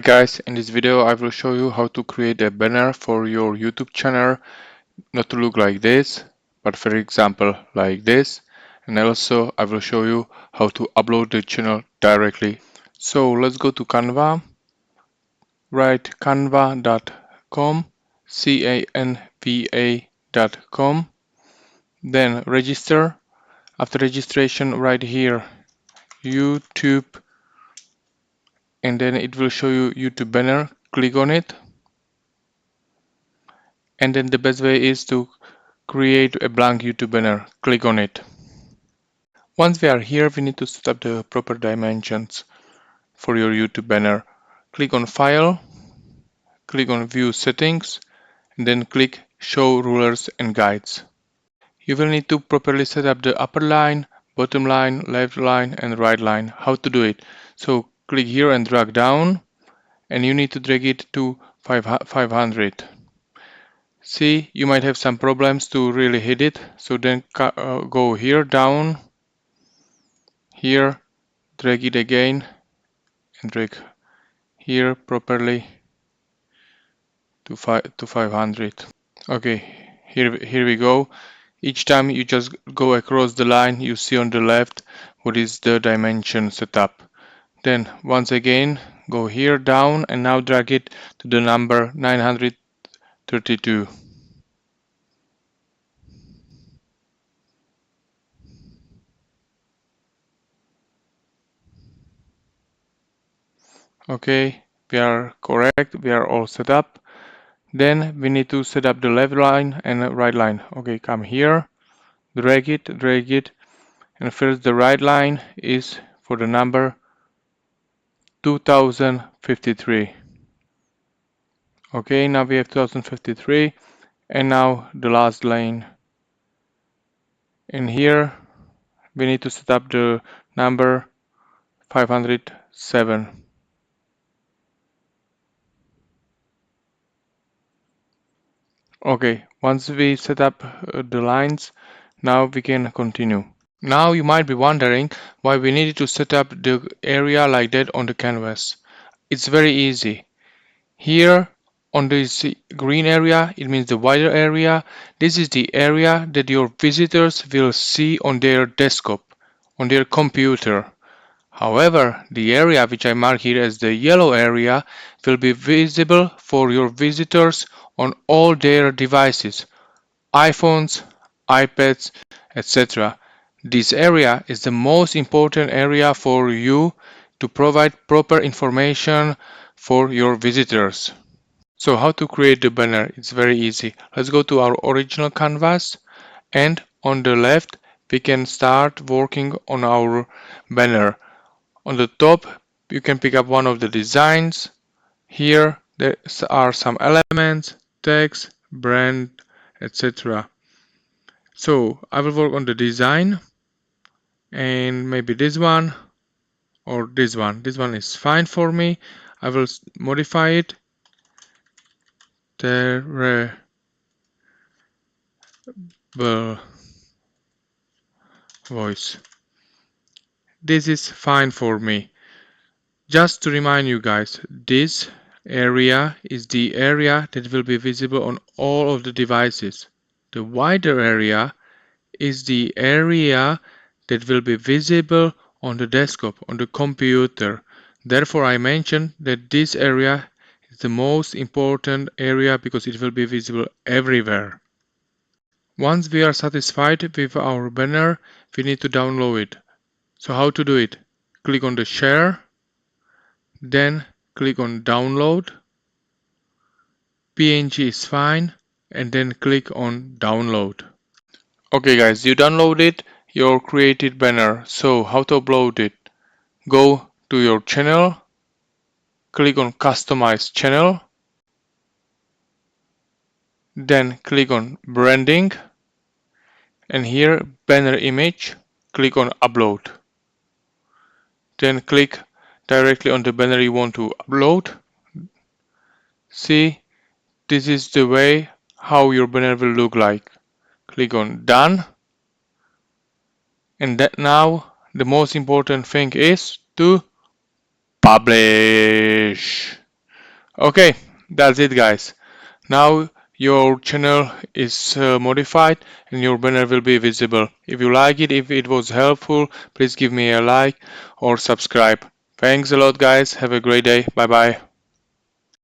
Guys, in this video I will show you how to create a banner for your YouTube channel, not to look like this, but for example like this. And also I will show you how to upload the channel directly. So let's go to Canva, write canva.com, canva.com, then register. After registration, right here YouTube, and then it will show you YouTube banner. Click on it. And then the best way is to create a blank YouTube banner. Click on it. Once we are here, we need to set up the proper dimensions for your YouTube banner. Click on File, click on View Settings, and then click Show Rulers and Guides. You will need to properly set up the upper line, bottom line, left line, and right line. How to do it? So click here and drag down, and you need to drag it to 500. See, you might have some problems to really hit it, so then go here down, here, drag it again, and drag here properly to 500. Okay, here we go. Each time you just go across the line, you see on the left what is the dimension set up. Then once again, go here down and now drag it to the number 932. Okay, we are correct, we are all set up. Then we need to set up the left line and right line. Okay, come here, drag it, and first the right line is for the number 2053. Okay, now we have 2053, and now the last line. And here we need to set up the number 507. Okay, once we set up the lines, now we can continue. Now you might be wondering why we needed to set up the area like that on the canvas. It's very easy. Here on this green area, it means the wider area. This is the area that your visitors will see on their desktop, on their computer. However, the area which I mark here as the yellow area will be visible for your visitors on all their devices, iPhones, iPads, etc. This area is the most important area for you to provide proper information for your visitors. So how to create the banner? It's very easy. Let's go to our original canvas, and on the left we can start working on our banner. On the top you can pick up one of the designs. Here there are some elements, text, brand, etc. So I will work on the design, and maybe this one or this one. This one is fine for me. I will modify it. Terrible voice. This is fine for me. Just to remind you guys, this area is the area that will be visible on all of the devices. The wider area is the area that will be visible on the desktop, on the computer. Therefore, I mentioned that this area is the most important area because it will be visible everywhere. Once we are satisfied with our banner, we need to download it. So how to do it? Click on the share, then click on download. PNG is fine, and then click on download. Okay guys, you downloaded your created banner. So how to upload it? Go to your channel, click on customize channel, then click on branding, and here banner image, click on upload. Then click directly on the banner you want to upload. See, this is the way how your banner will look like. Click on done, and that now the most important thing is to publish. Okay, that's it guys. Now your channel is modified and your banner will be visible. If you like it, if it was helpful, please give me a like or subscribe. Thanks a lot guys. Have a great day. Bye bye.